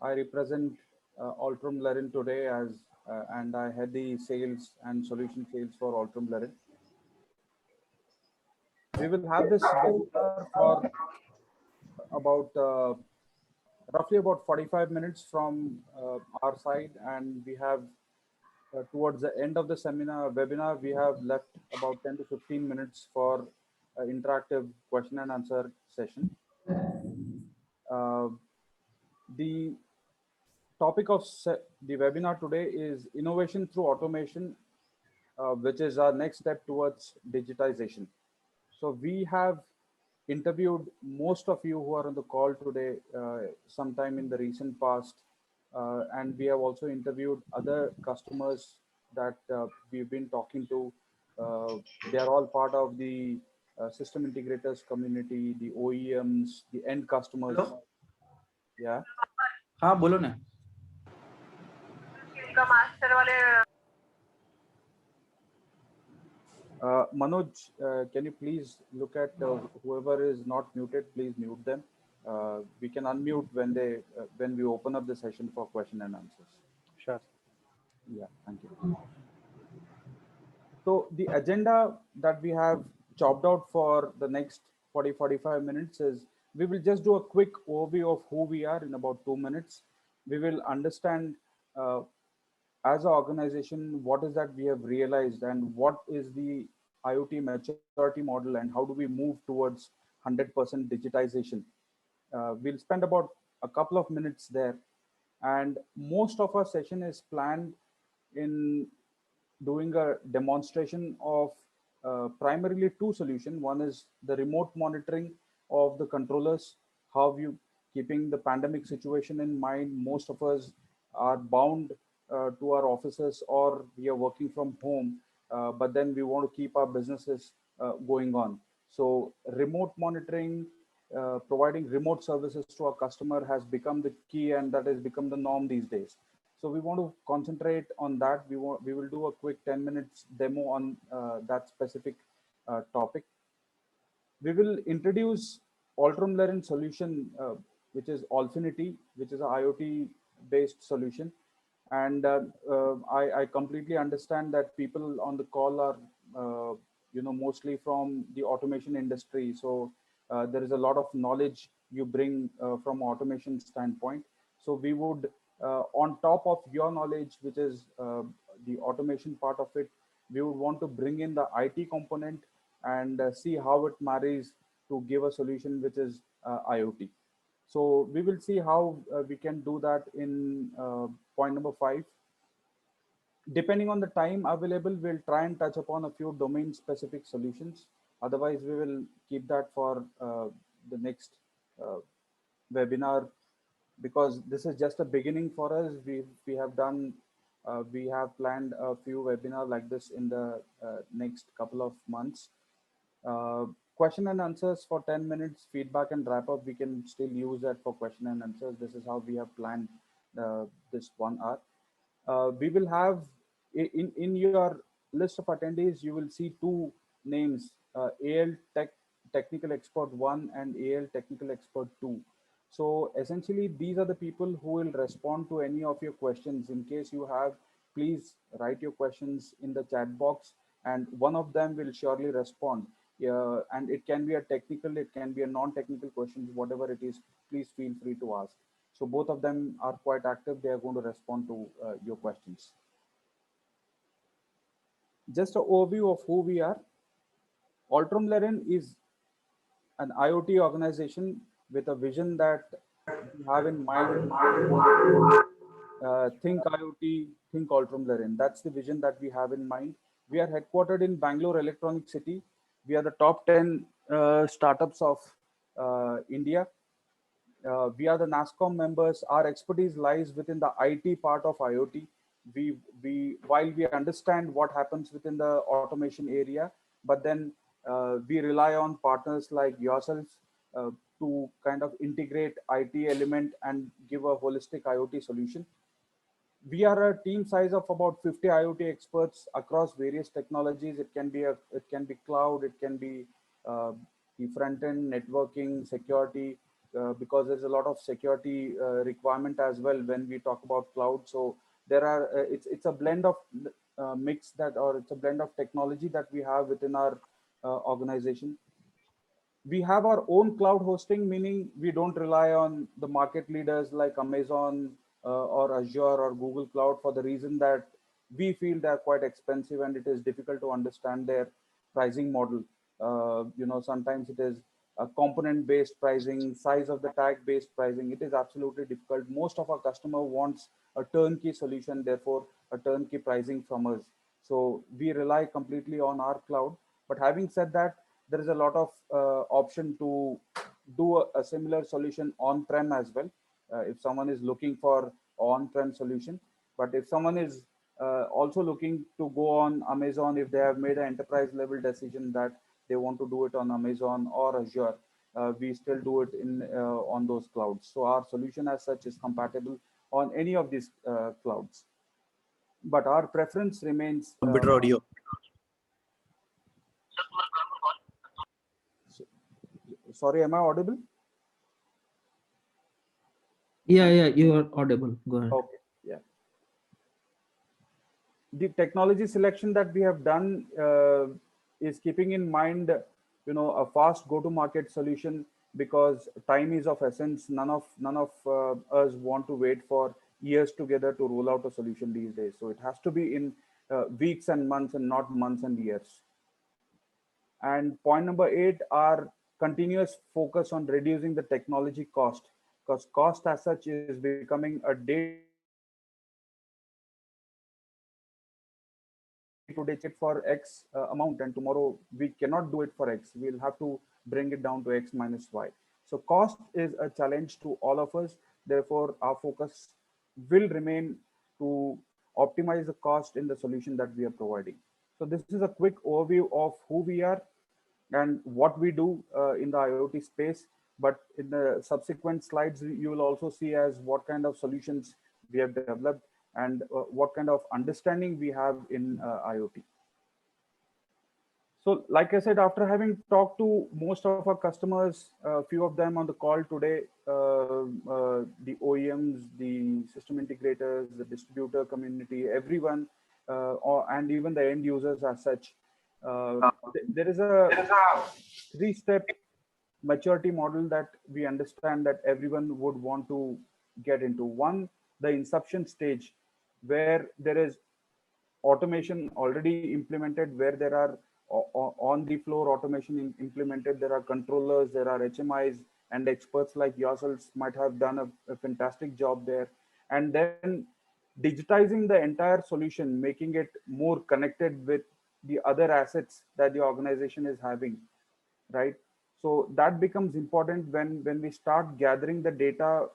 I represent Altrum Lerin today and I head the sales and solution sales for Altrum Lerin. We will have this webinar for about roughly about 45 minutes from our side, and we have towards the end of the seminar webinar we have left about 10 to 15 minutes for interactive question and answer session. Uh, the topic of the webinar today is innovation through automation, which is our next step towards digitization. So we have interviewed most of you who are on the call today sometime in the recent past, and we have also interviewed other customers that we've been talking to. They are all part of the system integrators community, the OEMs, the end customers. Hello Yeah. हाँ बोलो ना इनका master वाले Manoj, can you please look at whoever is not muted, please mute them. We can unmute when we open up the session for question and answers. Sure. Yeah, thank you. So the agenda that we have chopped out for the next 45 minutes is we will just do a quick overview of who we are in about 2 minutes. We will understand uh, as an organization, what is that we have realized and what is the IoT maturity model and how do we move towards 100% digitization. We'll spend about a couple of minutes there. And most of our session is planned in doing a demonstration of primarily two solutions. One is the remote monitoring of the controllers, how you keeping the pandemic situation in mind. Most of us are bound to our offices or we are working from home, but then we want to keep our businesses going on. So remote monitoring, providing remote services to our customer has become the key, and that has become the norm these days. So we want to concentrate on that. We will do a quick 10 minutes demo on that specific topic. We will introduce Altrum Lerin solution, which is Alfinity, which is an IoT based solution. And I completely understand that people on the call are, mostly from the automation industry. So there is a lot of knowledge you bring from automation standpoint. So we would, on top of your knowledge, which is the automation part of it, we would want to bring in the IT component and see how it marries to give a solution which is IoT. So we will see how we can do that in point number 5. Depending on the time available, we'll try and touch upon a few domain specific solutions. Otherwise, we will keep that for the next uh, webinar, because this is just a beginning for us. We have planned a few webinars like this in the next couple of months. Uh, Question and answers for 10 minutes, feedback and wrap up. We can still use that for question and answers. This is how we have planned this 1 hour. We will have in your list of attendees, you will see two names, AL Technical Expert 1 and AL Technical Expert 2. So essentially, these are the people who will respond to any of your questions. In case you have, please write your questions in the chat box and one of them will surely respond. And it can be a technical, it can be a non-technical question, whatever it is, please feel free to ask. So both of them are quite active. They are going to respond to your questions. Just an overview of who we are. Altrum Lerin is an IoT organization with a vision that we have in mind. Think IoT, think Altrum Lerin. That's the vision that we have in mind. We are headquartered in Bangalore Electronic City. We are the top 10 startups of India. We are the NASSCOM members. Our expertise lies within the IT part of IoT. While we understand what happens within the automation area, but then we rely on partners like yourselves to kind of integrate IT element and give a holistic IoT solution. We are a team size of about 50 IoT experts across various technologies. It can be cloud, it can be the front end networking, security. because there's a lot of security requirement as well when we talk about cloud. So there are it's a blend of mix that, or it's a blend of technology that we have within our organization. We have our own cloud hosting, meaning we don't rely on the market leaders like Amazon or Azure or Google Cloud, for the reason that we feel they're quite expensive and it is difficult to understand their pricing model. Sometimes it is a component based pricing, size of the tag based pricing. It is absolutely difficult. Most of our customer wants a turnkey solution, therefore a turnkey pricing from us. So we rely completely on our cloud. But having said that, there is a lot of option to do a similar solution on-prem as well, if someone is looking for on-prem solution. But if someone is also looking to go on Amazon, if they have made an enterprise level decision that they want to do it on Amazon or Azure, we still do it in on those clouds. So our solution as such is compatible on any of these clouds. But our preference remains. Computer audio. Sorry, am I audible? Yeah, you are audible. Go ahead. Okay, yeah. The technology selection that we have done is keeping in mind, a fast go-to-market solution, because time is of essence. None of us want to wait for years together to roll out a solution these days. So it has to be in weeks and months, and not months and years. And point number 8, our continuous focus on reducing the technology cost, because cost as such is becoming a day-to-day challenge for our organization. We today check for X amount, and tomorrow we cannot do it for X. We'll have to bring it down to X minus Y. So cost is a challenge to all of us. Therefore, our focus will remain to optimize the cost in the solution that we are providing. So this is a quick overview of who we are and what we do in the IoT space. But in the subsequent slides, you will also see as what kind of solutions we have developed and what kind of understanding we have in IoT. So like I said, after having talked to most of our customers, a few of them on the call today, the OEMs, the system integrators, the distributor community, everyone, and even the end users as such, there is a 3-step maturity model that we understand that everyone would want to get into. One, the inception stage, where there is automation already implemented, where there are on the floor automation implemented. There are controllers, there are HMIs, and experts like yourselves might have done a fantastic job there. And then digitizing the entire solution, making it more connected with the other assets that the organization is having, right? So that becomes important when we start gathering the data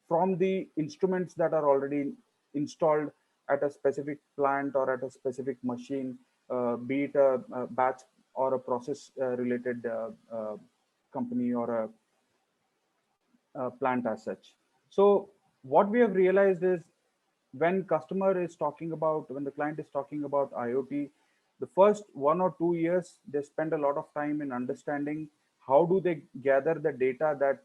from the instruments that are already installed at a specific plant or at a specific machine, be it a batch or a process related company or a plant as such. So what we have realized is, when when the client is talking about IoT, the first 1 or 2 years, they spend a lot of time in understanding how do they gather the data that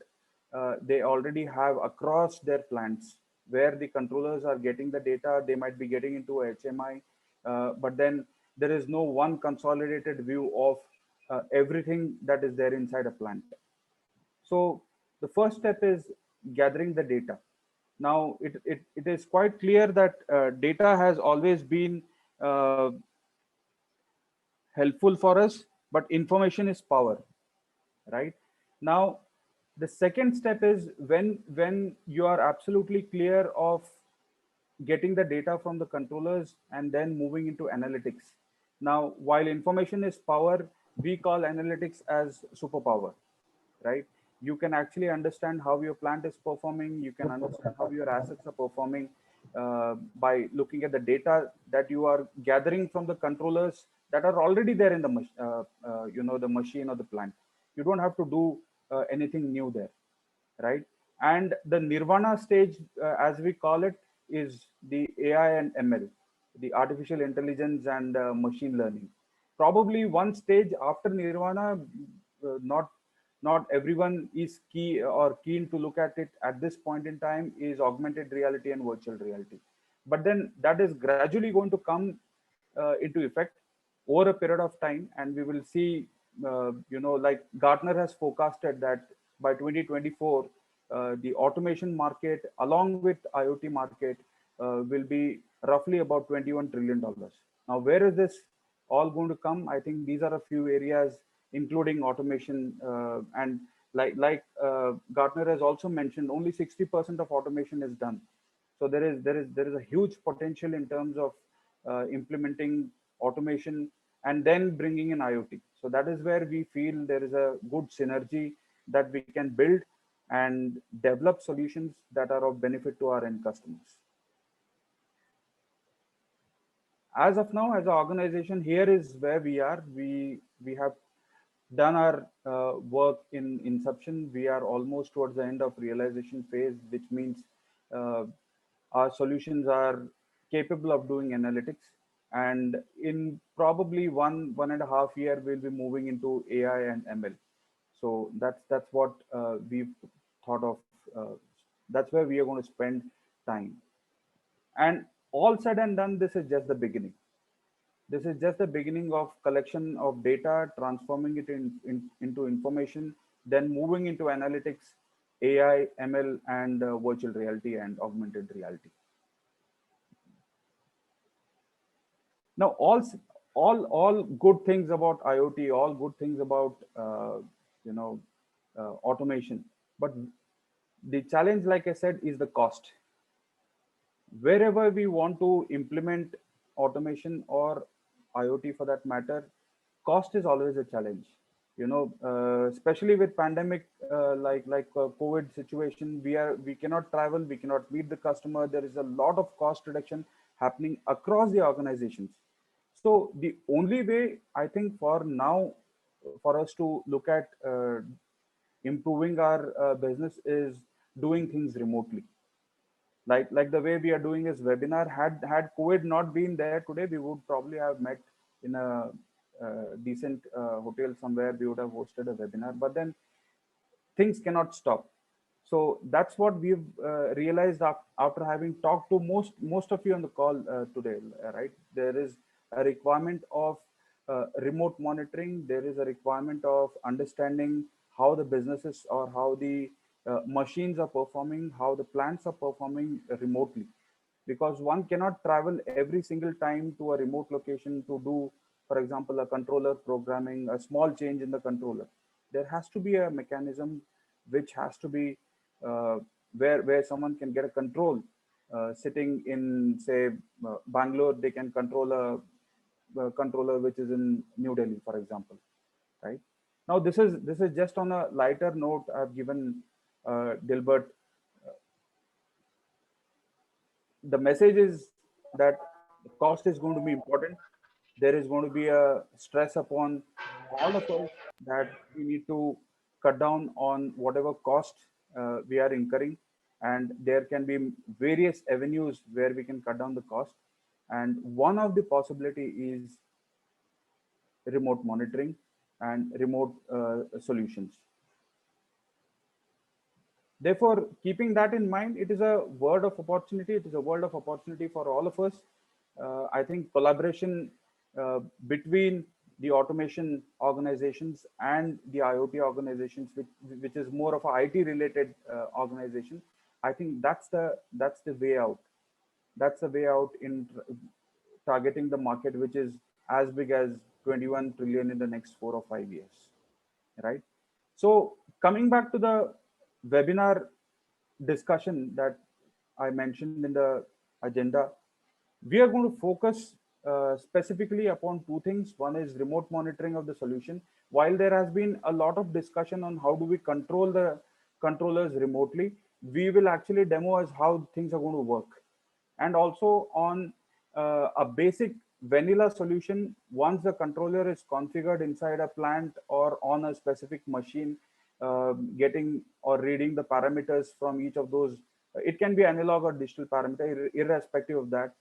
they already have across their plants, where the controllers are getting the data. They might be getting into a HMI, but then there is no one consolidated view of everything that is there inside a plant. So the first step is gathering the data. Now, it is quite clear that data has always been helpful for us, but information is power, right? Now, the second step is when you are absolutely clear of getting the data from the controllers and then moving into analytics. Now, while information is power, we call analytics as superpower, right? You can actually understand how your plant is performing. You can understand how your assets are performing by looking at the data that you are gathering from the controllers that are already there in the machine or the plant. You don't have to do anything new there, right? And the nirvana stage, as we call it, is the AI and ML, the artificial intelligence and machine learning. Probably one stage after nirvana, not not everyone is keen to look at it at this point in time, is augmented reality and virtual reality. But then that is gradually going to come into effect over a period of time, and we will see, like Gartner has forecasted that by 2024, the automation market along with IoT market will be roughly about $21 trillion. Now, where is this all going to come? I think these are a few areas, including automation, and Gartner has also mentioned, only 60% of automation is done. So there is a huge potential in terms of implementing automation and then bringing in IoT. So that is where we feel there is a good synergy that we can build and develop solutions that are of benefit to our end customers. As of now, as an organization, here is where we are. We have done our work in inception. We are almost towards the end of realization phase, which means uh, our solutions are capable of doing analytics. And in probably 1.5 year, we'll be moving into AI and ML. So that's what we've thought of. That's where we are going to spend time. And all said and done, this is just the beginning. This is just the beginning of collection of data, transforming it into information, then moving into analytics, AI, ML, and virtual reality and augmented reality. Now, all good things about IoT, all good things about you know automation, but the challenge, like I said, is the cost. Wherever we want to implement automation or IoT for that matter, cost is always a challenge. Especially with pandemic, like COVID situation, we cannot travel, we cannot meet the customer. There is a lot of cost reduction happening across the organizations. So the only way, I think, for now, for us to look at improving our business is doing things remotely, like the way we are doing is webinar. Had COVID not been there today, we would probably have met in a decent hotel somewhere. We would have hosted a webinar, but then things cannot stop. So that's what we've realized after having talked to most of you on the call today, right? There is a requirement of remote monitoring. There is a requirement of understanding how the businesses or how the machines are performing, how the plants are performing remotely, because one cannot travel every single time to a remote location to do, for example, a controller programming, a small change in the controller. There has to be a mechanism which has to be where someone can get a control sitting in, say, Bangalore. They can control a controller which is in New Delhi, for example, right? Now, this is just on a lighter note. I've given Dilbert. The message is that the cost is going to be important. There is going to be a stress upon all of us that we need to cut down on whatever cost we are incurring, and there can be various avenues where we can cut down the cost. And one of the possibility is remote monitoring and remote solutions. Therefore, keeping that in mind, it is a word of opportunity. It is a world of opportunity for all of us. I think collaboration between the automation organizations and the IoT organizations, which is more of a IT related organization, I think that's the way out. That's the way out in targeting the market, which is as big as 21 trillion in the next 4 or 5 years, right? So coming back to the webinar discussion that I mentioned in the agenda, we are going to focus specifically upon two things. One is remote monitoring of the solution. While there has been a lot of discussion on how do we control the controllers remotely, we will actually demo as how things are going to work, and also on a basic vanilla solution. Once the controller is configured inside a plant or on a specific machine, getting or reading the parameters from each of those, it can be analog or digital parameter, irrespective of that.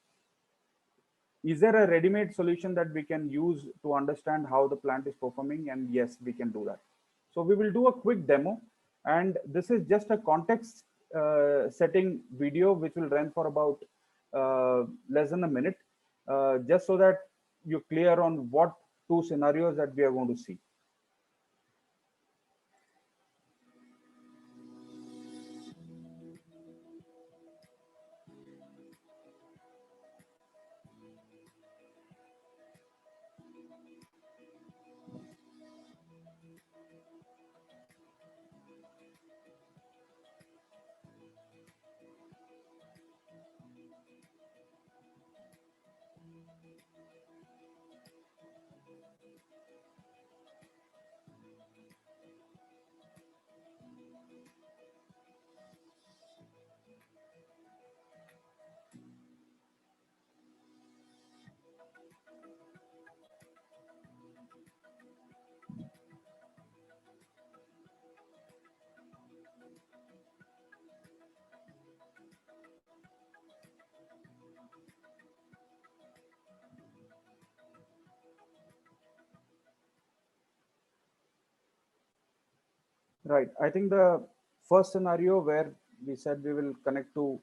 Is there a ready-made solution that we can use to understand how the plant is performing? And yes, we can do that. So we will do a quick demo, and this is just a context setting video which will run for about less than a minute, just so that you're clear on what two scenarios that we are going to see. Right. I think the first scenario where we said we will connect to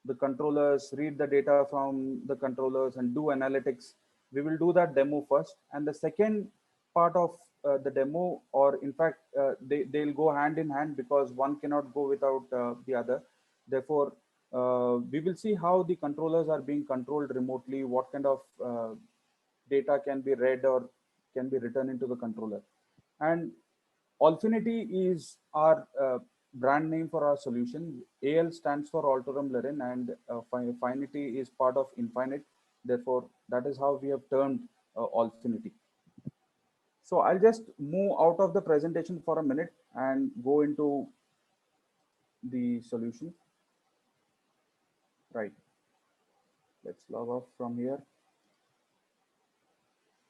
the controllers, read the data from the controllers and do analytics. We will do that demo first. And the second part of the demo, or in fact, they'll go hand in hand because one cannot go without the other. Therefore, we will see how the controllers are being controlled remotely, what kind of data can be read or can be written into the controller. And Alphinity is our brand name for our solution. AL stands for Alterum Laren, and Finity is part of Infinite. Therefore, that is how we have termed Alphinity. So I'll just move out of the presentation for a minute and go into the solution. Right. Let's log off from here.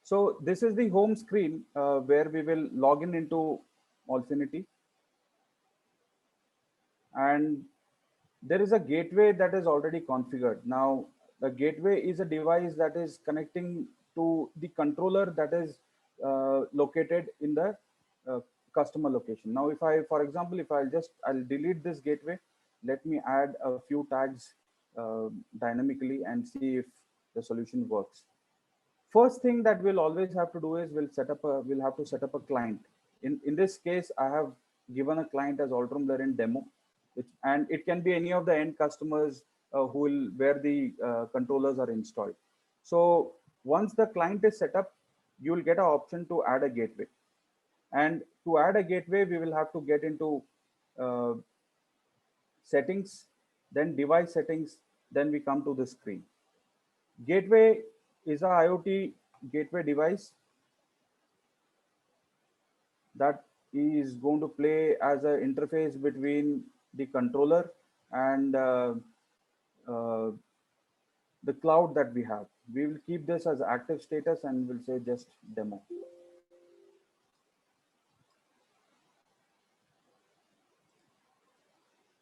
So this is the home screen where we will log in into Alphinity. And there is a gateway that is already configured. Now, the gateway is a device that is connecting to the controller that is located in the customer location. Now, if I, for example, if I'll delete this gateway, let me add a few tags dynamically and see if the solution works. First thing that we'll always have to do is we'll have to set up a client. In this case, I have given a client as Alterum Laren demo, and it can be any of the end customers where the controllers are installed. So once the client is set up, you will get an option to add a gateway. And to add a gateway, we will have to get into uh, settings, then device settings, then we come to the screen. Gateway is a IoT gateway device that is going to play as an interface between the controller and uh, the cloud that we have. We will keep this as active status and we'll say just demo.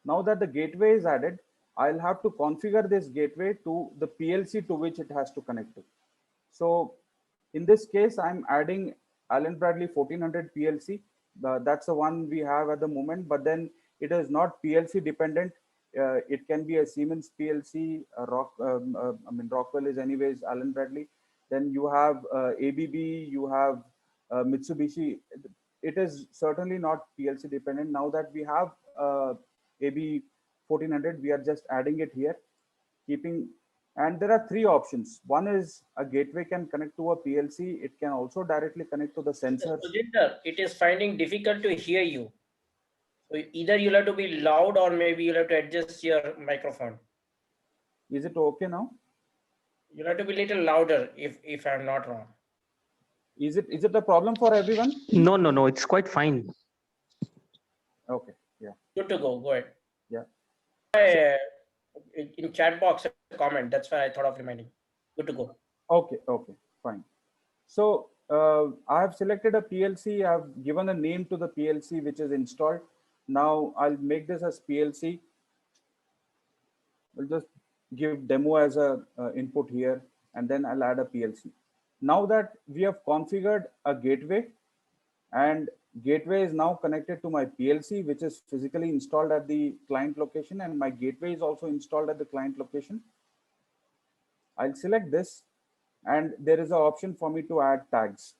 Now that the gateway is added, I'll have to configure this gateway to the PLC to which it has to connect to. So in this case, I'm adding Allen Bradley 1400 PLC. That's the one we have at the moment, but then it is not PLC dependent. It can be a Siemens PLC. Rockwell is anyways Allen Bradley. Then you have ABB, you have Mitsubishi. It is certainly not PLC dependent. Now that we have AB 1400, we are just adding it here, keeping. And there are three options. One is a gateway can connect to a PLC. It can also directly connect to the sensors. Sujender, it is finding difficult to hear you. So either you'll have to be loud or maybe you'll have to adjust your microphone. Is it okay now? You'll have to be a little louder if I'm not wrong. Is it a problem for everyone? No, it's quite fine. Okay, yeah. Good to go. Go ahead. Yeah. In chat box a comment. That's why I thought of reminding. Good to go. Okay, fine. So I have selected a PLC. I've given a name to the PLC which is installed. Now I'll make this as PLC. We'll just give demo as a input here, and then I'll add a PLC. Now that we have configured a gateway and gateway is now connected to my PLC, which is physically installed at the client location, and my gateway is also installed at the client location. I'll select this, and there is an option for me to add tags.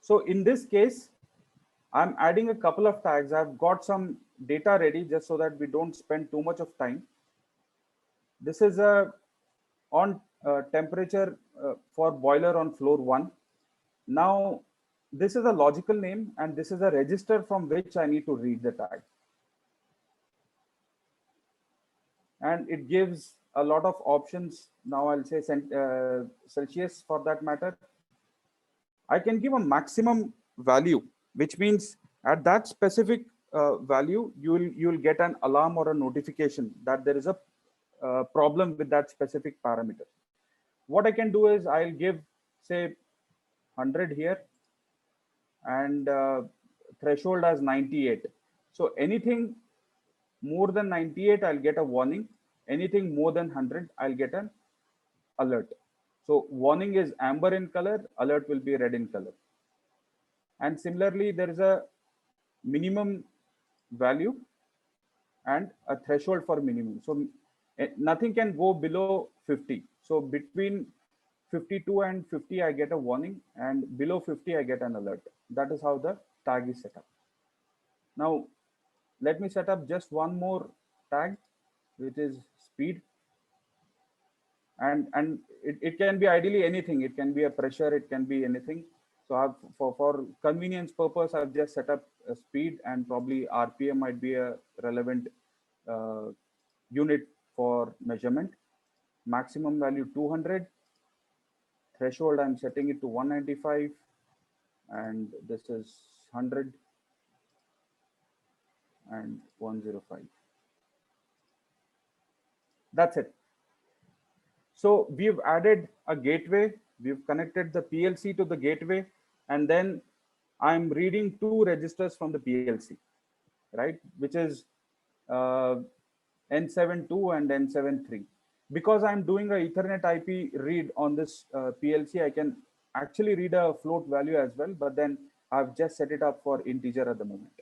So in this case, I'm adding a couple of tags. I've got some data ready just so that we don't spend too much of time. This is a on temperature for boiler on floor 1. Now, this is a logical name, and this is a register from which I need to read the tag. And it gives a lot of options. Now I'll say Celsius for that matter. I can give a maximum value, which means at that specific value, you'll get an alarm or a notification that there is a problem with that specific parameter. What I can do is I'll give, say, 100 here, and threshold as 98. So anything more than 98, I'll get a warning. Anything more than 100, I'll get an alert. So warning is amber in color, alert will be red in color. And similarly, there is a minimum value and a threshold for minimum. So nothing can go below 50. So between 52 and 50, I get a warning, and below 50, I get an alert. That is how the tag is set up. Now, let me set up just one more tag, which is speed. And it can be ideally anything. It can be a pressure, it can be anything. So for convenience purpose, I've just set up a speed, and probably RPM might be a relevant unit for measurement. Maximum value 200. Threshold, I'm setting it to 195. And this is 100 and 105. That's it. So we've added a gateway, we've connected the PLC to the gateway, and then I'm reading 2 registers from the PLC, right? Which is N72 and N73. Because I'm doing a Ethernet IP read on this PLC, I can actually read a float value as well, but then I've just set it up for integer at the moment.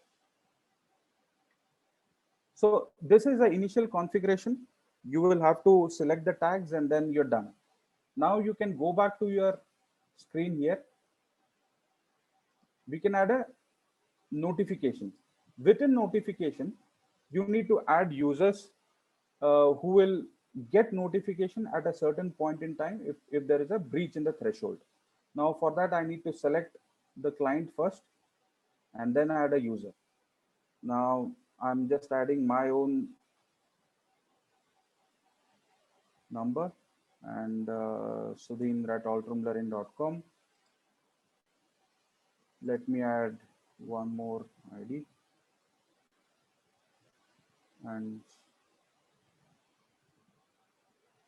So this is the initial configuration. You will have to select the tags, and then you're done. Now you can go back to your screen here. We can add a notification. Within notification, you need to add users who will get notification at a certain point in time if there is a breach in the threshold. Now for that, I need to select the client first, and then add a user. Now I'm just adding my own number, and sudhindra@ultramlerin.com. Let me add one more ID, and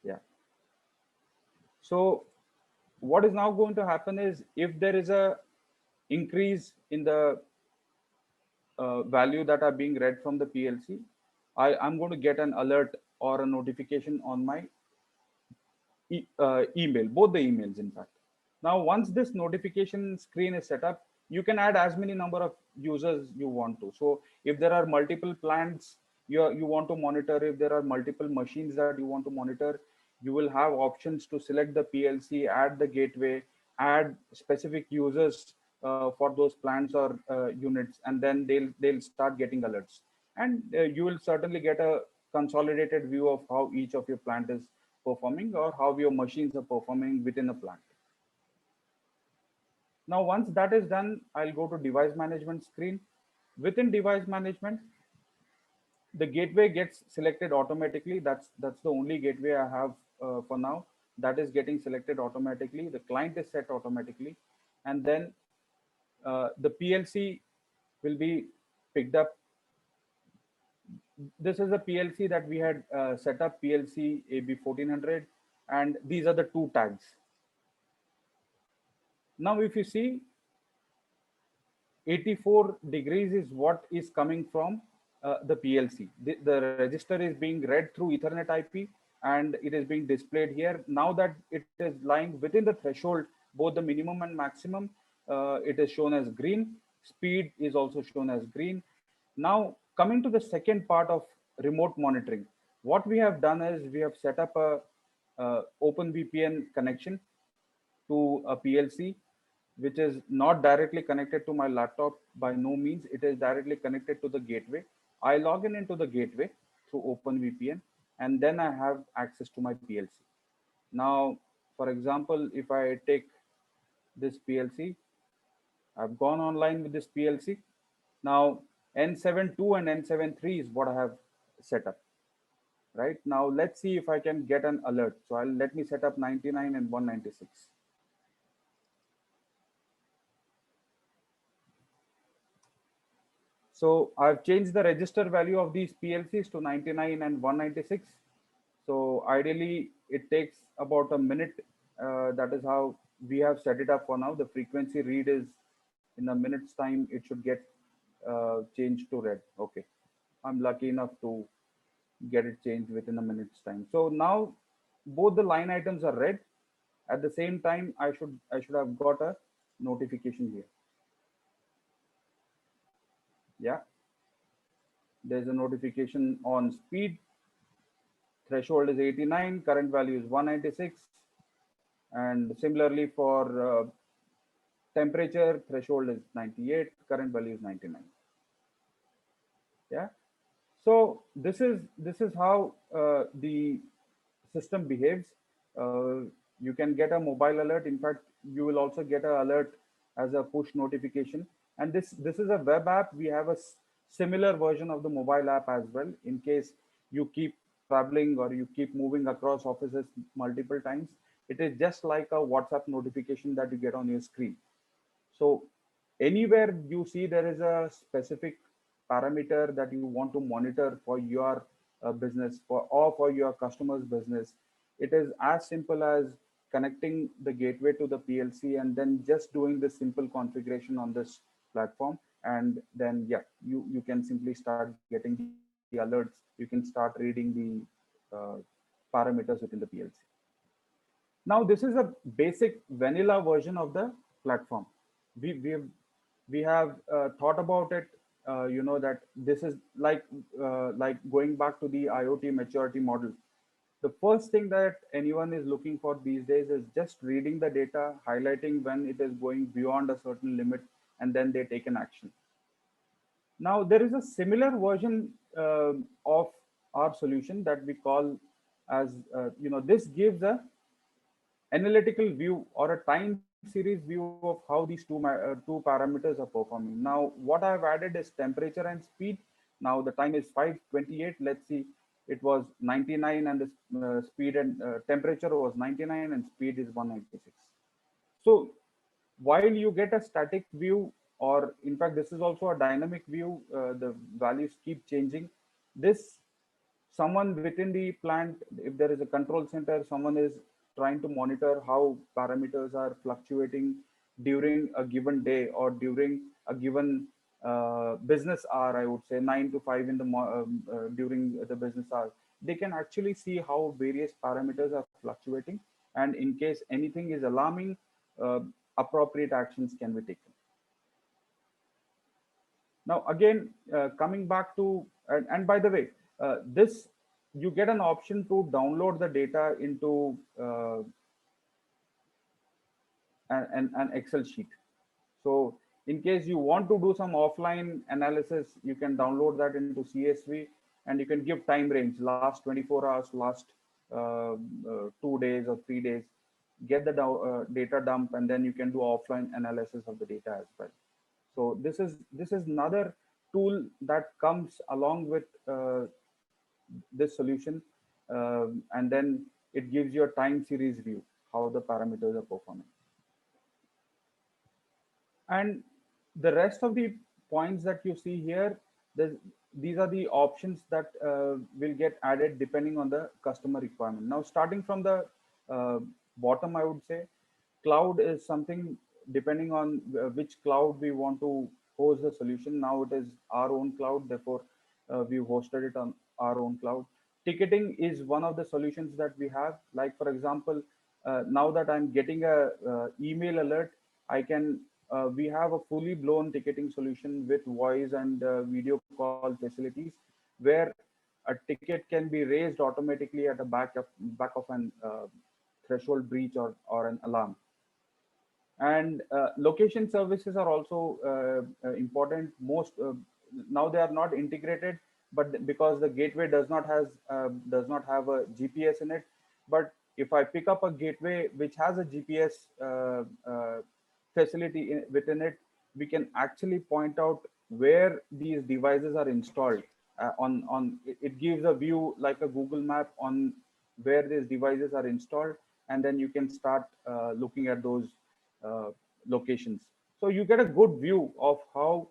yeah. So what is now going to happen is, if there is a increase in the value that are being read from the PLC, I'm going to get an alert or a notification on my email, both the emails in fact. Now, once this notification screen is set up, you can add as many number of users you want to. So if there are multiple plants you want to monitor, if there are multiple machines that you want to monitor, you will have options to select the PLC, add the gateway, add specific users for those plants or units, and then they'll start getting alerts. And you will certainly get a consolidated view of how each of your plant is performing, or how your machines are performing within a plant. Now, once that is done, I'll go to device management screen. Within device management, the gateway gets selected automatically. That's the only gateway I have for now. That is getting selected automatically. The client is set automatically. And then the PLC will be picked up. This is a PLC that we had set up, PLC AB1400, and these are the 2 tags. Now, if you see, 84 degrees is what is coming from the PLC. The register is being read through Ethernet IP, and it is being displayed here. Now that it is lying within the threshold, both the minimum and maximum, it is shown as green. Speed is also shown as green. Now, coming to the second part of remote monitoring, what we have done is we have set up a OpenVPN connection to a PLC, which is not directly connected to my laptop by no means. It is directly connected to the gateway. I log in into the gateway through OpenVPN, and then I have access to my PLC. Now, for example, if I take this PLC, I've gone online with this PLC. Now, N72 and N73 is what I have set up. Right now, let's see if I can get an alert. So let me set up 99 and 196. So I've changed the register value of these PLCs to 99 and 196. So ideally, it takes about a minute. That is how we have set it up for now. The frequency read is in a minute's time, it should get changed to red. Okay. I'm lucky enough to get it changed within a minute's time. So now both the line items are red. At the same time, I should have got a notification here. Yeah, there's a notification on speed. Threshold is 89, current value is 196. And similarly for temperature, threshold is 98, current value is 99. Yeah. So this is how the system behaves. You can get a mobile alert. In fact, you will also get an alert as a push notification. And this is a web app. We have a similar version of the mobile app as well. In case you keep traveling or you keep moving across offices multiple times, it is just like a WhatsApp notification that you get on your screen. So anywhere you see there is a specific parameter that you want to monitor for your business or for your customer's business, it is as simple as connecting the gateway to the PLC and then just doing this simple configuration on this platform. And then, yeah, you can simply start getting the alerts. You can start reading the parameters within the PLC. Now, this is a basic vanilla version of the platform. We have thought about it. That this is like going back to the IoT maturity model. The first thing that anyone is looking for these days is just reading the data, highlighting when it is going beyond a certain limit, and then they take an action. Now, there is a similar version of our solution that we call as, this gives a analytical view or a time series view of how these two parameters are performing. Now, what I've added is temperature and speed. Now, the time is 5:28. Let's see, it was 99 and the speed and temperature was 99 and speed is 196. So while you get a static view, or in fact, this is also a dynamic view, the values keep changing. This someone within the plant, if there is a control center, someone is trying to monitor how parameters are fluctuating during a given day or during a given business hour. I would say 9 to 5 in the during the business hour, they can actually see how various parameters are fluctuating, and in case anything is alarming, appropriate actions can be taken. Now, again, coming back to, and by the way, this, you get an option to download the data into an Excel sheet. So in case you want to do some offline analysis, you can download that into CSV, and you can give time range, last 24 hours, last 2 days or 3 days, get the data dump, and then you can do offline analysis of the data as well. So this is another tool that comes along with this solution, and then it gives you a time series view how the parameters are performing. And the rest of the points that you see here, these are the options that will get added depending on the customer requirement. Now, starting from the bottom, I would say cloud is something depending on which cloud we want to host the solution. Now it is our own cloud, therefore we've hosted it on our own cloud. Ticketing is one of the solutions that we have. Like, for example, now that I'm getting a email alert, I can we have a fully blown ticketing solution with voice and video call facilities, where a ticket can be raised automatically at the back of an threshold breach or an alarm. And location services are also important. Most now they are not integrated, but because the gateway does not have a GPS in it. But if I pick up a gateway which has a GPS facility within it, we can actually point out where these devices are installed. It gives a view like a Google map on where these devices are installed, and then you can start looking at those uh, locations. So you get a good view of how,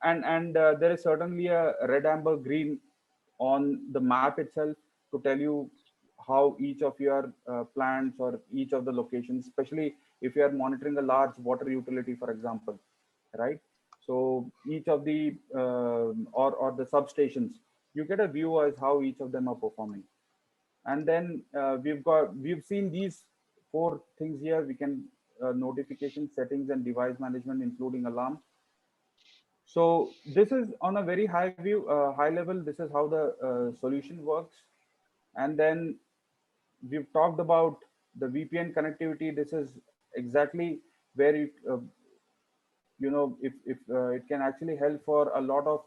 and there is certainly a red, amber, green on the map itself to tell you how each of your plants or each of the locations, especially if you are monitoring a large water utility, for example, right? So each of the or the substations, you get a view as how each of them are performing. And then we've seen these four things here. We can notification settings and device management, including alarm. So this is on a very high level. This is how the solution works. And then we've talked about the VPN connectivity. This is exactly where if it can actually help for a lot of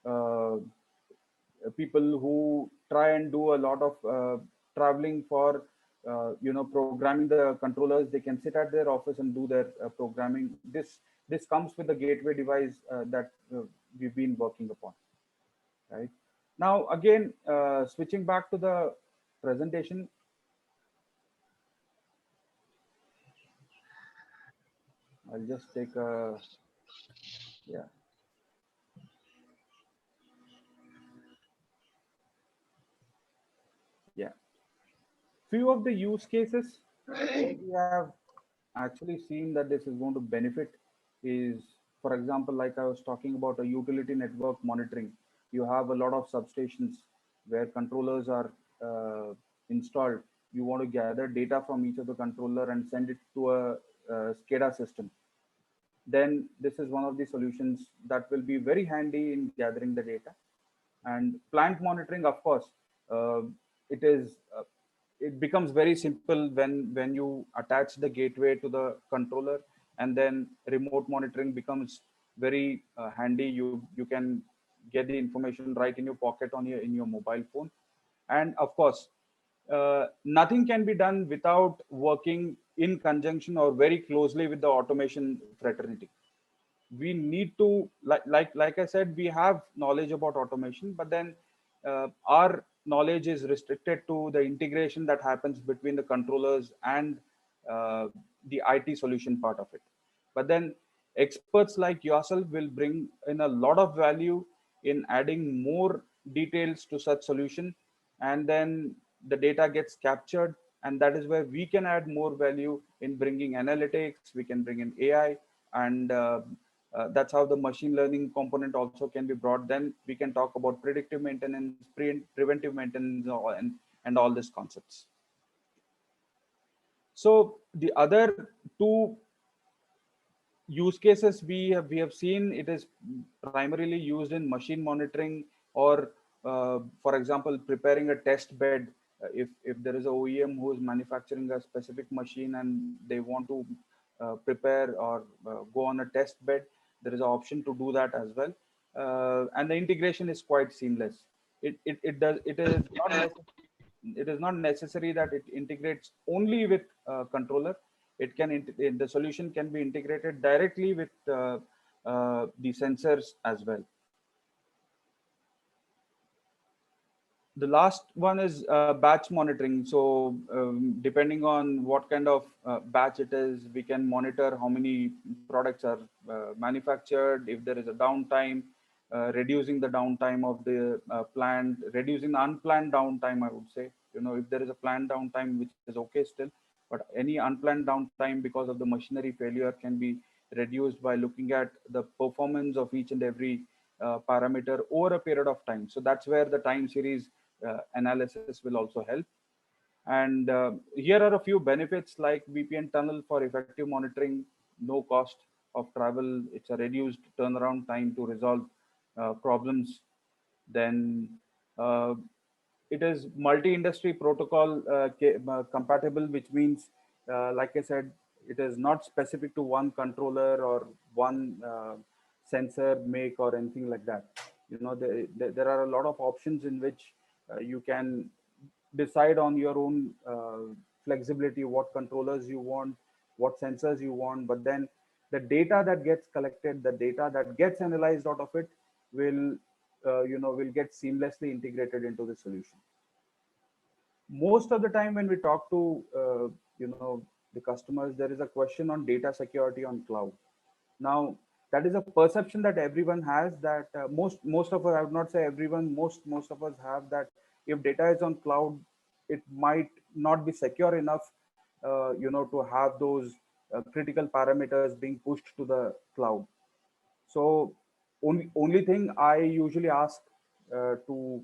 uh, people who try and do a lot of traveling for programming the controllers. They can sit at their office and do their programming. This comes with the gateway device that we've been working upon, right? Now again, switching back to the presentation. I'll just take a, yeah. Yeah, few of the use cases where we have actually seen that this is going to benefit is, for example, like I was talking about a utility network monitoring. You have a lot of substations where controllers are installed. You want to gather data from each of the controller and send it to a SCADA system. Then this is one of the solutions that will be very handy in gathering the data. And plant monitoring, of course, uh, it is it becomes very simple when you attach the gateway to the controller, and then remote monitoring becomes very handy. You can get the information right in your pocket on your mobile phone. And of course, nothing can be done without working in conjunction or very closely with the automation fraternity. We need to, like I said, we have knowledge about automation, but then our knowledge is restricted to the integration that happens between the controllers and uh, the IT solution part of it. But then experts like yourself will bring in a lot of value in adding more details to such solution, and then the data gets captured, and that is where we can add more value in bringing analytics. We can bring in AI, and that's how the machine learning component also can be brought. Then we can talk about predictive maintenance, preventive maintenance, and all these concepts. So the other two use cases we have seen, it is primarily used in machine monitoring, or for example, preparing a test bed. If there is a OEM who is manufacturing a specific machine and they want to prepare or go on a test bed, there is an option to do that as well. And the integration is quite seamless. It is not necessary that it integrates only with controller. The solution can be integrated directly with the sensors as well. The last one is batch monitoring. So depending on what kind of batch it is, we can monitor how many products are manufactured. If there is a downtime, reducing the downtime of the plant, reducing the unplanned downtime, I would say. If there is a planned downtime, which is okay still, but any unplanned downtime because of the machinery failure can be reduced by looking at the performance of each and every parameter over a period of time. So that's where the time series analysis will also help. And here are a few benefits, like VPN tunnel for effective monitoring, no cost. of travel. It's a reduced turnaround time to resolve problems. Then uh, it is multi-industry protocol compatible, which means, like I said, it is not specific to one controller or one sensor make or anything like that. You know, there are a lot of options in which you can decide on your own flexibility, what controllers you want, what sensors you want. But then the data that gets collected, the data that gets analyzed out of it will, will get seamlessly integrated into the solution. Most of the time when we talk to, the customers, there is a question on data security on cloud. Now, that is a perception that everyone has, that most of us, I would not say everyone, most of us have, that if data is on cloud, it might not be secure enough, to have those critical parameters being pushed to the cloud. So only thing I usually ask to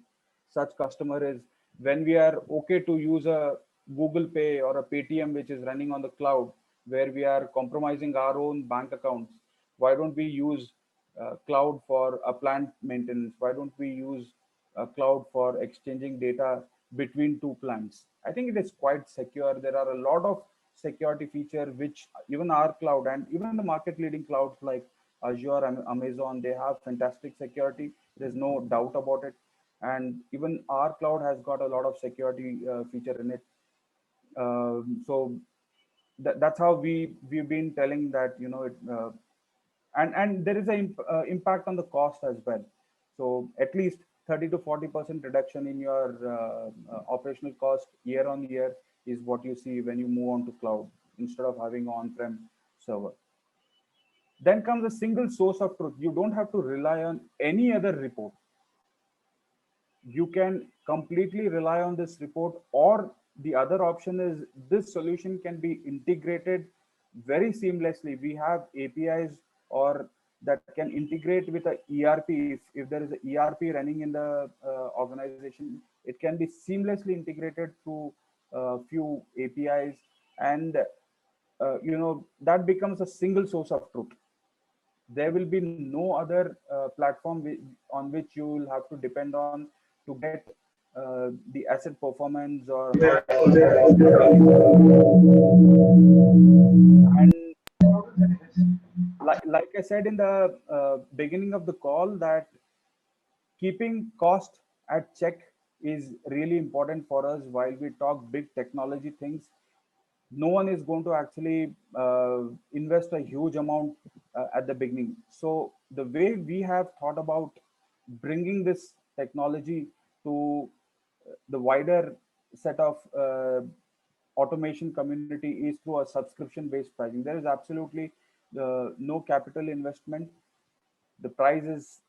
such customer is, when we are okay to use a Google Pay or a Paytm which is running on the cloud, where we are compromising our own bank accounts, why don't we use cloud for a plant maintenance? Why don't we use cloud for exchanging data between two plants? I think it is quite secure. There are a lot of security feature which even our cloud and even the market leading clouds like Azure and Amazon, they have fantastic security. There's no doubt about it. And even our cloud has got a lot of security feature in it. So that's how we've been telling that, and there is an impact on the cost as well. So at least 30 to 40% reduction in your operational cost year on year is what you see when you move on to cloud instead of having on-prem server. Then comes a single source of truth. You don't have to rely on any other report. You can completely rely on this report, or the other option is this solution can be integrated very seamlessly. We have APIs or that can integrate with a ERP. If there is an ERP running in the organization, it can be seamlessly integrated through a few APIs, and that becomes a single source of truth. There will be no other platform on which you will have to depend on to get the asset performance or and like I said in the beginning of the call, that keeping cost at check is really important for us while we talk big technology things. No one is going to actually invest a huge amount at the beginning. So the way we have thought about bringing this technology to the wider set of automation community is through a subscription based pricing. There is absolutely no capital investment. The price is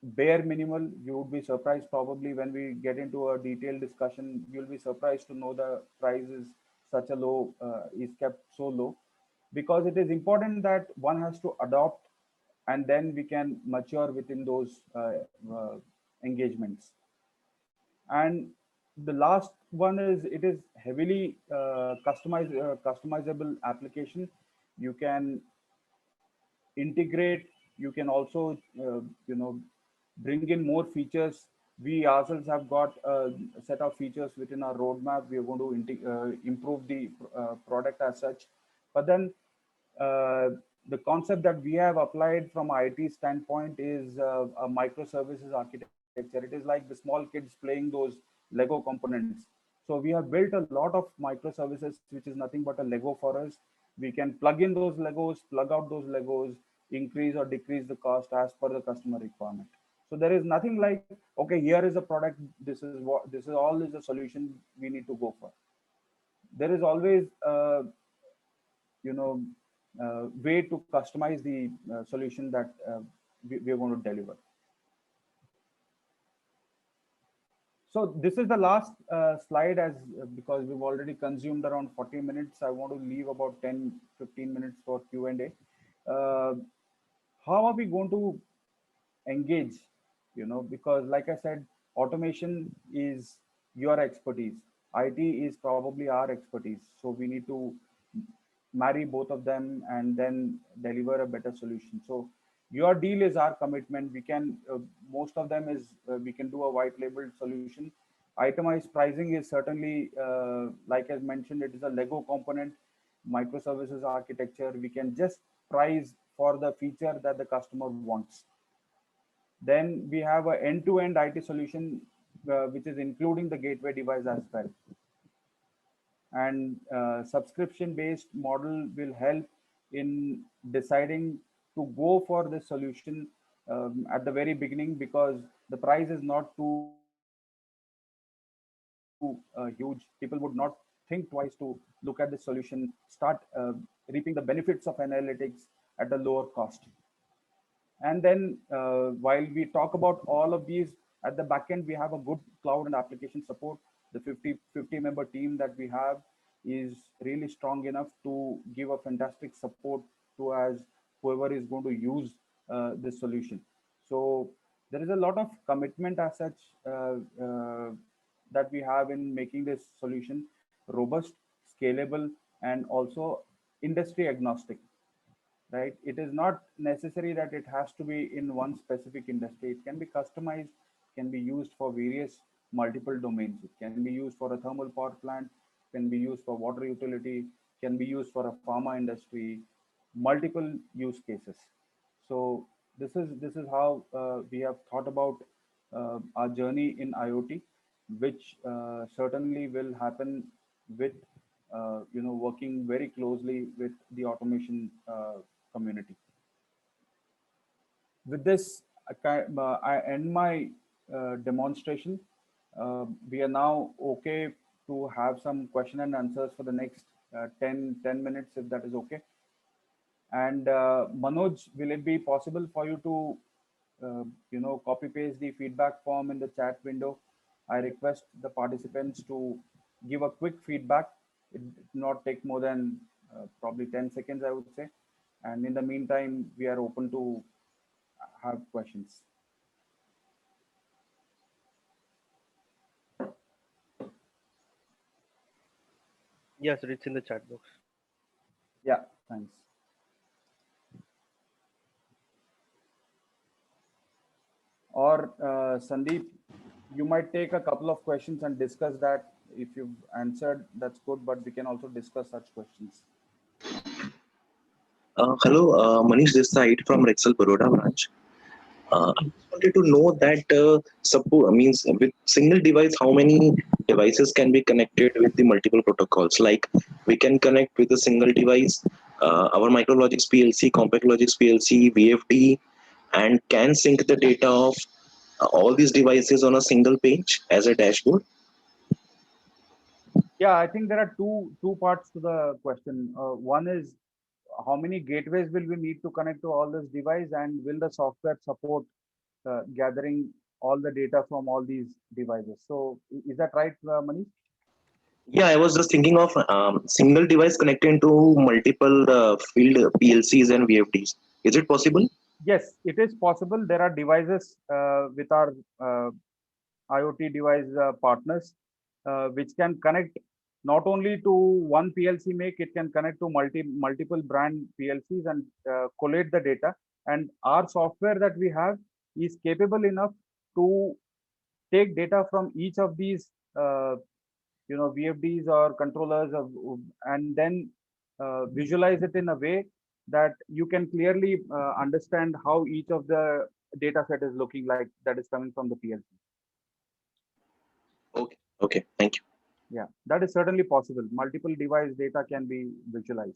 bare minimal. You would be surprised probably when we get into a detailed discussion. You'll be surprised to know the price is such a low, is kept so low, because it is important that one has to adopt and then we can mature within those engagements. And the last one is, it is heavily customizable application. You can integrate, you can also bring in more features. We ourselves have got a set of features within our roadmap. We are going to improve the product as such. But then the concept that we have applied from IT standpoint is a microservices architecture. It is like the small kids playing those Lego components. So we have built a lot of microservices, which is nothing but a Lego for us. We can plug in those Legos, plug out those Legos, increase or decrease the cost as per the customer requirement. So there is nothing like, okay, here is a product, this is all is a solution we need to go for. There is always way to customize the solution that we are going to deliver. So this is the last slide, as because we've already consumed around 40 minutes. I want to leave about 10-15 minutes for Q&A. How are we going to engage? Because like I said, automation is your expertise. IT is probably our expertise. So we need to marry both of them and then deliver a better solution. So your deal is our commitment. We can, most of them is, we can do a white labeled solution. Itemized pricing is certainly, like I mentioned, it is a Lego component, microservices architecture. We can just price for the feature that the customer wants. Then we have an end-to-end IT solution, which is including the gateway device as well. And subscription-based model will help in deciding to go for this solution at the very beginning, because the price is not too huge. People would not think twice to look at the solution, start reaping the benefits of analytics at a lower cost. And then while we talk about all of these, at the back end, we have a good cloud and application support. The 50 member team that we have is really strong enough to give a fantastic support to as whoever is going to use this solution. So there is a lot of commitment as such that we have in making this solution robust, scalable, and also industry agnostic, right? It is not necessary that it has to be in one specific industry. It can be customized, can be used for various multiple domains. It can be used for a thermal power plant, can be used for water utility, can be used for a pharma industry, multiple use cases. So this is how we have thought about our journey in IoT, which certainly will happen with working very closely with the automation community. With this, I end my demonstration. We are now okay to have some question and answers for the next 10 minutes, if that is okay. And Manoj, will it be possible for you to copy paste the feedback form in the chat window? I request the participants to give a quick feedback. It not take more than probably 10 seconds, I would say. And in the meantime, we are open to have questions. Yes, it's in the chat box. Yeah, thanks. Or Sandeep, you might take a couple of questions and discuss that. If you've answered, that's good, but we can also discuss such questions. Hello, Manish this side from Rexel Baroda branch. I just wanted to know that suppose means with single device, how many devices can be connected with the multiple protocols? Like we can connect with a single device, our Micrologics PLC, Compact Logics PLC, VFD, and can sync the data of all these devices on a single page as a dashboard. Yeah, I think there are two parts to the question. One is how many gateways will we need to connect to all this device, and will the software support gathering all the data from all these devices? So is that right, Manish? Yeah, I was just thinking of single device connecting to multiple field PLCs and VFDs. Is it possible? Yes, it is possible. There are devices with our IoT device partners which can connect not only to one PLC make, it can connect to multiple brand PLCs and collate the data. And our software that we have is capable enough to take data from each of these VFDs or controllers and then visualize it in a way that you can clearly understand how each of the data set is looking like that is coming from the PLC. Okay, thank you. Yeah, that is certainly possible. Multiple device data can be visualized.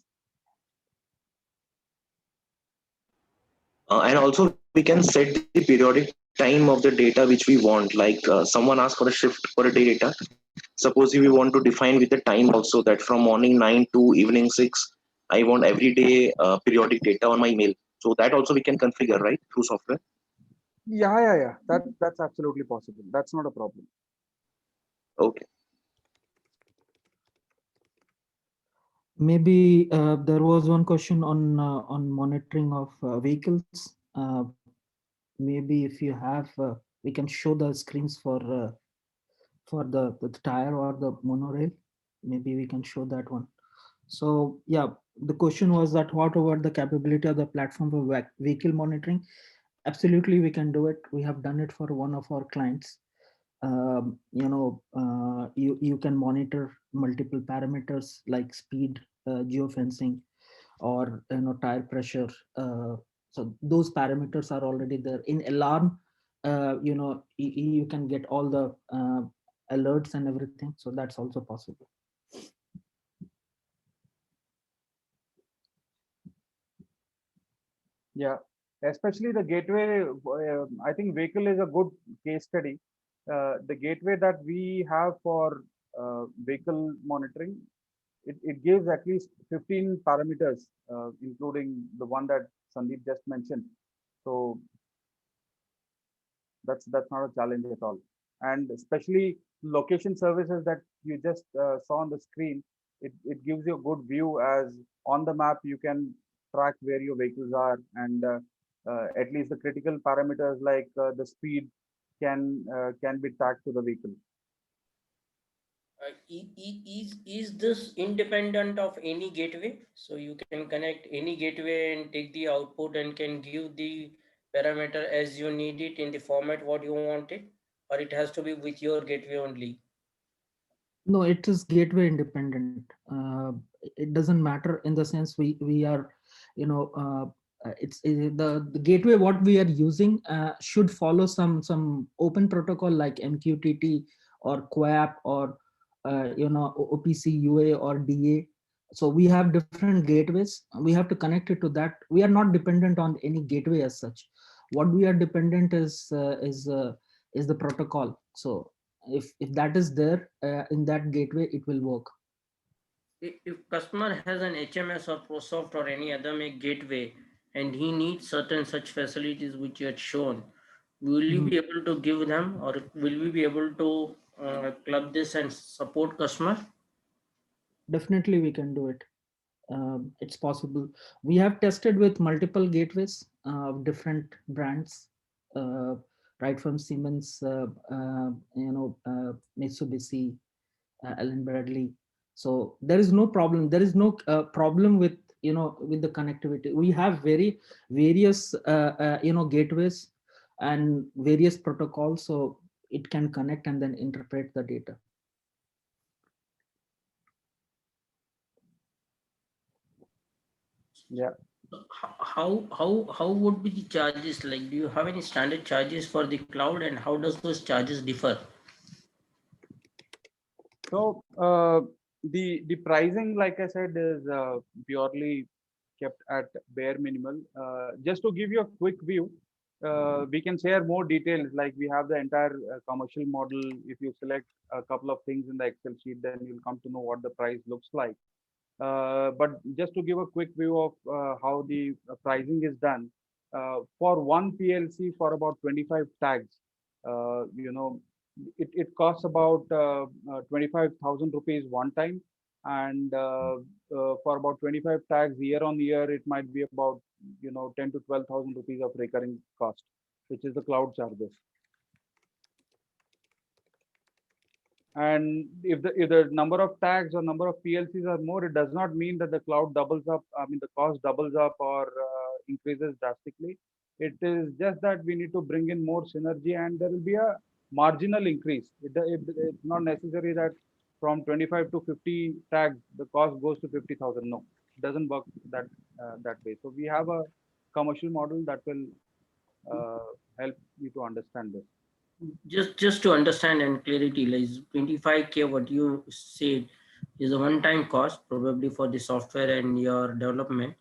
And also we can set the periodic time of the data which we want. Like someone asks for a shift for a data. Suppose if we want to define with the time also that from morning 9 to evening 6, I want every day periodic data on my email. So that also we can configure, right, through software. Yeah. That's absolutely possible. That's not a problem. Okay. Maybe there was one question on monitoring of vehicles. Maybe if you have, we can show the screens for the tire or the monorail. Maybe we can show that one. So yeah, the question was that what about the capability of the platform for vehicle monitoring? Absolutely, we can do it. We have done it for one of our clients. You can monitor multiple parameters like speed, geofencing, or tire pressure. So those parameters are already there in alarm. You can get all the alerts and everything. So that's also possible. Yeah, especially the gateway. I think vehicle is a good case study. The gateway that we have for vehicle monitoring, it gives at least 15 parameters, including the one that Sandeep just mentioned. So that's not a challenge at all. And especially location services that you just saw on the screen, it gives you a good view, as on the map you can track where your vehicles are, and at least the critical parameters like the speed can be tagged to the vehicle. Is this independent of any gateway? So you can connect any gateway and take the output and can give the parameter as you need it in the format what you want it, or it has to be with your gateway only? No, it is gateway independent. It doesn't matter in the sense we are, it's the gateway what we are using should follow some open protocol like MQTT or QAP or OPC UA or DA. So we have different gateways. We have to connect it to that. We are not dependent on any gateway as such. What we are dependent is the protocol. So if that is there in that gateway, it will work. If customer has an HMS or ProSoft or any other make gateway and he needs certain such facilities which you had shown, will you be able to give them, or will we be able to club this and support customer? Definitely we can do it. It's possible. We have tested with multiple gateways of different brands, uh, right from Siemens, Mitsubishi, Allen Bradley. So there is no problem. There is no problem with with the connectivity. We have various gateways and various protocols, so it can connect and then interpret the data. Yeah. How would be the charges? Like, do you have any standard charges for the cloud, and how does those charges differ? So the pricing, like I said, is purely kept at bare minimal. Just to give you a quick view, we can share more details. Like we have the entire commercial model. If you select a couple of things in the Excel sheet, then you'll come to know what the price looks like. But just to give a quick view of how the pricing is done, for one PLC for about 25 tags, it costs about 25,000 rupees one time, and for about 25 tags year on year, it might be about 10 to 12,000 rupees of recurring cost, which is the cloud charges. And if the number of tags or number of PLCs are more, it does not mean that the cloud doubles up. I mean, the cost doubles up or increases drastically. It is just that we need to bring in more synergy, and there will be a marginal increase. It's not necessary that from 25 to 50 tags, the cost goes to 50,000. No, it doesn't work that way. So we have a commercial model that will help you to understand this. Just to understand and clarity, like 25K, what you said is a one-time cost, probably for the software and your development,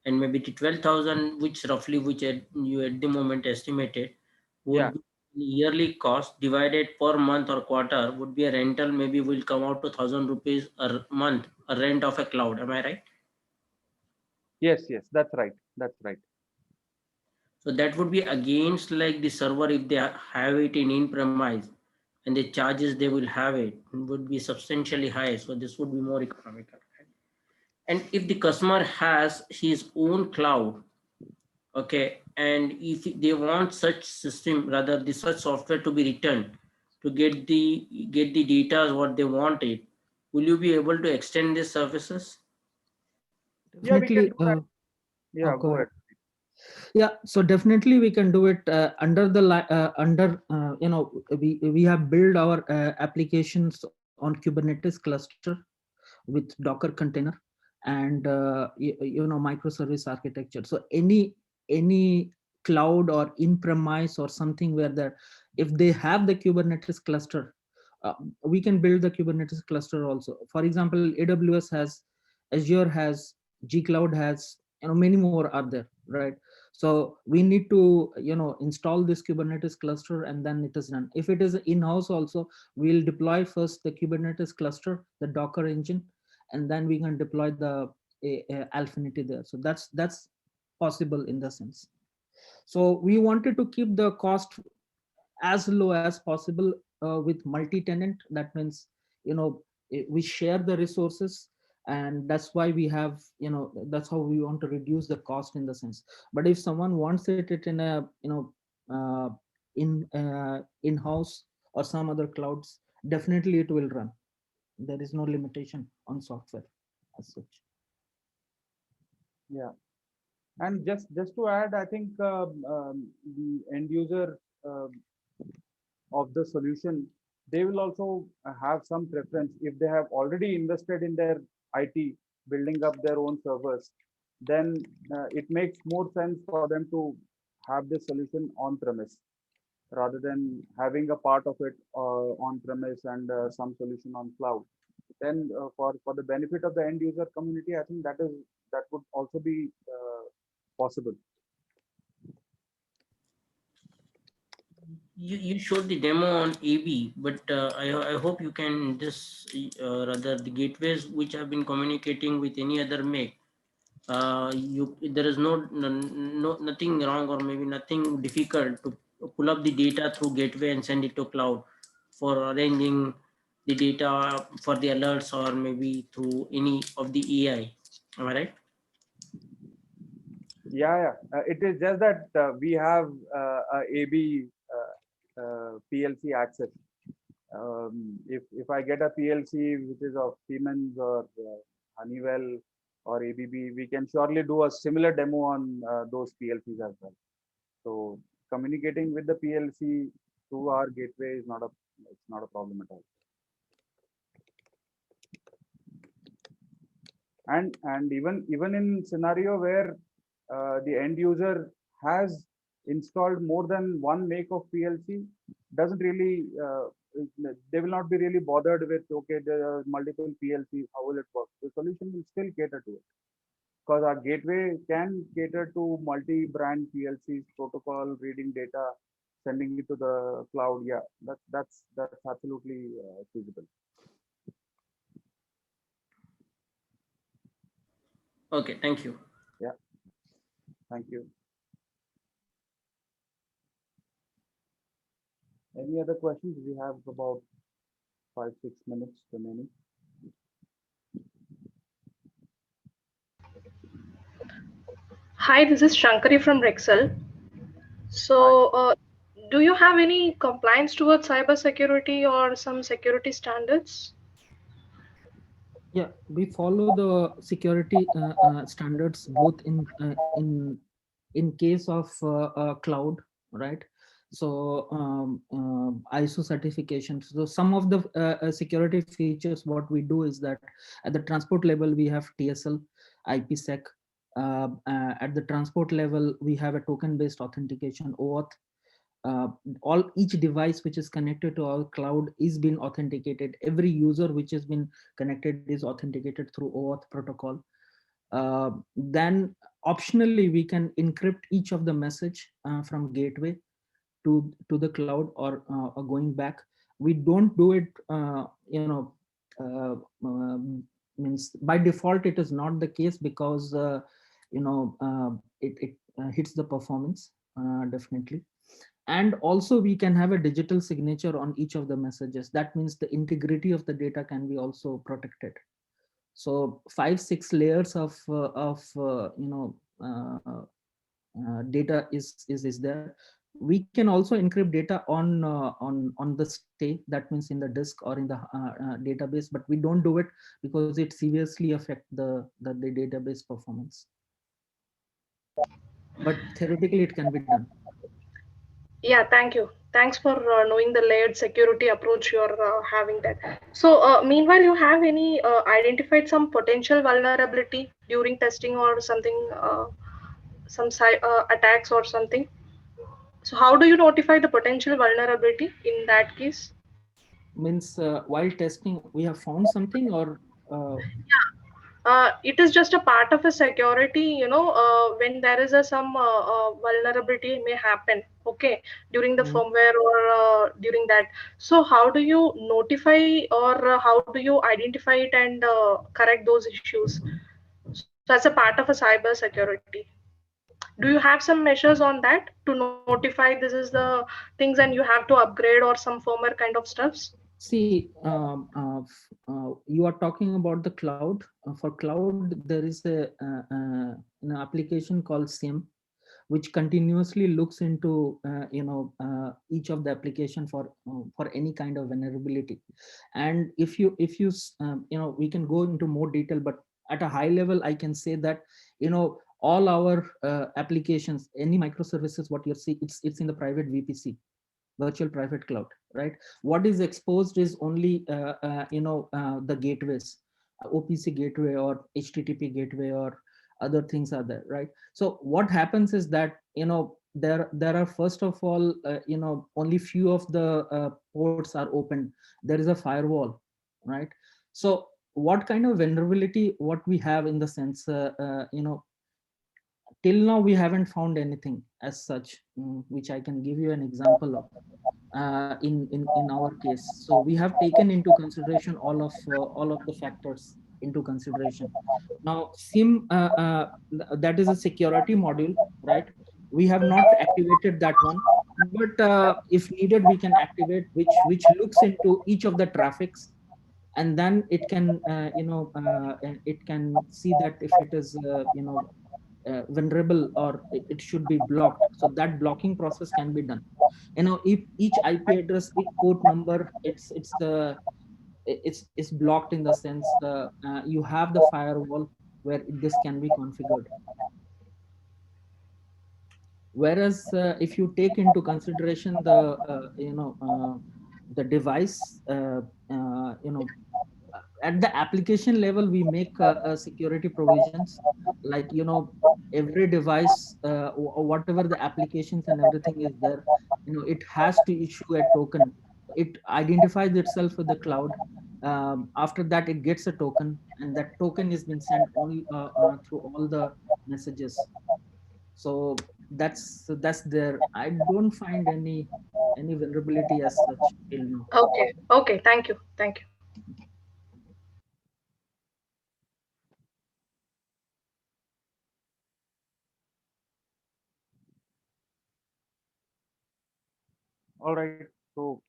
and maybe the 12,000, which roughly you at the moment estimated, would Yeah. be yearly cost divided per month or quarter would be a rental, maybe will come out to 1,000 rupees a month, a rent of a cloud. Am I right? Yes. That's right. That's right. So that would be against like the server if they have it in premise, and the charges they will have it would be substantially high. So this would be more economical. And if the customer has his own cloud, okay, and if they want such system, rather the such software to be returned to get the data what they wanted, will you be able to extend these services? Yeah, we can Definitely. do that. Yeah, Go go ahead. ahead. Yeah, so definitely we can do it under the under we have built our applications on Kubernetes cluster with Docker container and microservice architecture. So any cloud or in premise or something where if they have the Kubernetes cluster, we can build the Kubernetes cluster also. For example, AWS has, Azure has, G Cloud has, many more are there, right? So we need to install this Kubernetes cluster and then it is done. If it is in-house also, we'll deploy first the Kubernetes cluster, the Docker engine, and then we can deploy the Alphinity there. So that's possible in the sense. So we wanted to keep the cost as low as possible with multi-tenant. That means we share the resources, and that's why we have that's how we want to reduce the cost in the sense. But if someone wants it in a in-house or some other clouds, definitely it will run. There is no limitation on software as such. Yeah. And just to add, I think the end user of the solution, they will also have some preference if they have already invested in their IT, building up their own servers. Then it makes more sense for them to have this solution on premise rather than having a part of it on premise and some solution on cloud. Then for the benefit of the end user community, I think that would also be possible. You showed the demo on AB, but I hope you can just rather the gateways which have been communicating with any other make. There is nothing wrong or maybe nothing difficult to pull up the data through gateway and send it to cloud for arranging the data for the alerts or maybe through any of the AI. Am I right? Yeah. It is just that we have a AB PLC access. If I get a PLC which is of Siemens or Honeywell or ABB, we can surely do a similar demo on those PLCs as well. So communicating with the PLC through our gateway is not a problem at all. And even in scenario where the end user has installed more than one make of PLC, doesn't really they will not be really bothered with, okay, there are multiple PLCs, how will it work? The solution will still cater to it because our gateway can cater to multi-brand PLCs, protocol, reading data, sending it to the cloud. Yeah, that's absolutely feasible. Okay, thank you. Yeah, thank you. Any other questions? We have about 5-6 minutes remaining. Hi, this is Shankari from Rexel. So, do you have any compliance towards cybersecurity or some security standards? Yeah, we follow the security standards both in case of cloud, right? So ISO certification. So some of the security features, what we do is that at the transport level we have TSL, IPsec. At the transport level we have a token-based authentication, OAuth. Each device which is connected to our cloud is being authenticated. Every user which has been connected is authenticated through OAuth protocol. Then optionally we can encrypt each of the message from gateway to the cloud or going back. We don't do it means by default it is not the case because it hits the performance definitely. And also we can have a digital signature on each of the messages. That means the integrity of the data can be also protected. So 5-6 layers of data is there. We can also encrypt data on the stay, that means in the disk or in the database, but we don't do it because it seriously affect the database performance. But theoretically it can be done. Yeah, thank you. Thanks for knowing the layered security approach you're having that. So, meanwhile, you have any identified some potential vulnerability during testing or something, attacks or something? So, how do you notify the potential vulnerability in that case? Means while testing we have found something, or It is just a part of a security, when there is some vulnerability may happen, okay, during the Mhm. firmware or during that. So how do you notify, or how do you identify it and correct those issues? So as a part of a cyber security, do you have some measures on that to notify this is the things and you have to upgrade or some firmware kind of stuffs? See, you are talking about the cloud. For cloud, there is an application called SIEM, which continuously looks into each of the application for any kind of vulnerability. And we can go into more detail, but at a high level, I can say that all our applications, any microservices, what you see, it's in the private VPC, virtual private cloud, right? What is exposed is only the gateways, OPC gateway or HTTP gateway or other things are there, right? So what happens is that there are, first of all, only few of the ports are open. There is a firewall, right? So what kind of vulnerability what we have in the sense, till now we haven't found anything as such, which I can give you an example of in our case. So we have taken into consideration all of the factors into consideration. Now SIM, that is a security module, right? We have not activated that one, but if needed we can activate, which looks into each of the traffics, and then it can it can see that if it is vulnerable or it should be blocked. So that blocking process can be done. If each IP address, each port number, it's blocked in the sense, you have the firewall where this can be configured. Whereas if you take into consideration the device, at the application level we make security provisions, like every device, whatever the applications and everything is there, it has to issue a token. It identifies itself with the cloud. After that it gets a token, and that token is been sent only through all the messages. So that's there. I don't find any vulnerability as such till now. Okay, okay, thank you, thank you. All right. So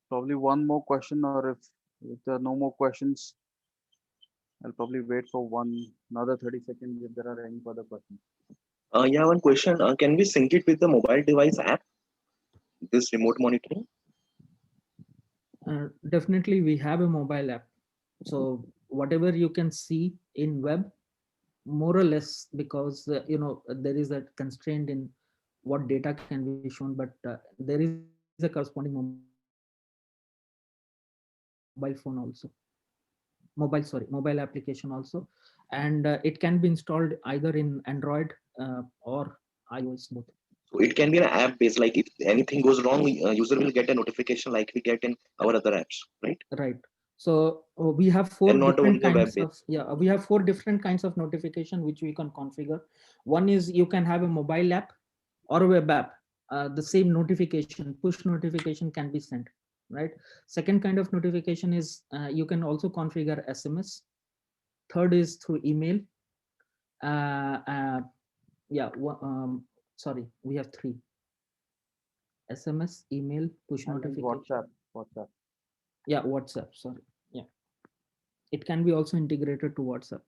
probably one more question, or if there are no more questions, I'll probably wait for another 30 seconds if there are any further questions. Yeah, one question. Can we sync it with the mobile device app, this remote monitoring? Definitely we have a mobile app. So whatever you can see in web, more or less, because there is a constraint in what data can be shown, but there is a corresponding mobile phone also, mobile application also. And it can be installed either in Android or iOS, both. So it can be an app based, like if anything goes wrong, user will get a notification like we get in our other apps, right? Right. So we have four And not different only a web kinds based. of, we have four different kinds of notification which we can configure. One is you can have a mobile app or a web app. The same notification, push notification can be sent, right? Second kind of notification is you can also configure SMS. Third is through email. Uh, uh, yeah, sorry, we have three: SMS, email, push And then notification. WhatsApp. Yeah, WhatsApp. Sorry. Yeah, it can be also integrated to WhatsApp.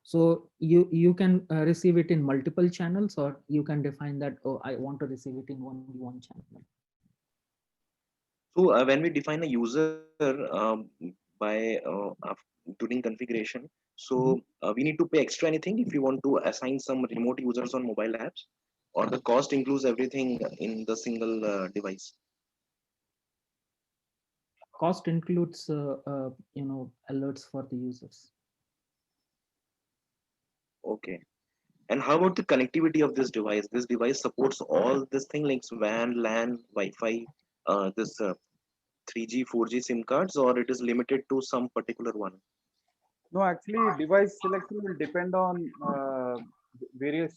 So you can receive it in multiple channels, or you can define that, oh, I want to receive it in only one channel. So when we define a user by during configuration, so we need to pay extra anything if you want to assign some remote users on mobile apps, or the cost includes everything in the single device. Cost includes alerts for the users. Okay. And how about the connectivity of this device? This device supports all this thing like WAN, LAN, Wi-Fi, this 3G, 4G SIM cards, or it is limited to some particular one? No, actually, device selection will depend on various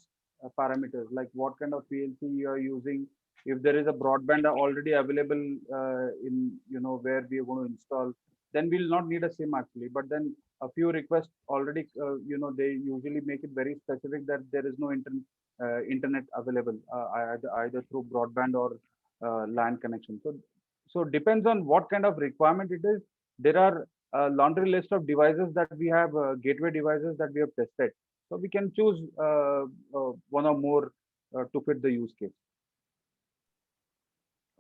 parameters, like what kind of PLC you are using. If there is a broadband already available in where we are going to install, then we'll not need a SIM actually. But then a few requests already, they usually make it very specific that there is no internet available either through broadband or LAN connection. So depends on what kind of requirement it is. There are a laundry list of devices that we have, gateway devices that we have tested. So we can choose one or more to fit the use case.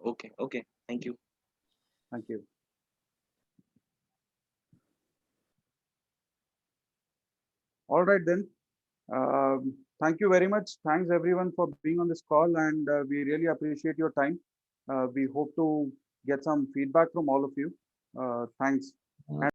Okay, okay, thank you. Thank you. All right then. Thank you very much. Thanks everyone for being on this call, and we really appreciate your time. We hope to get some feedback from all of you. Thanks.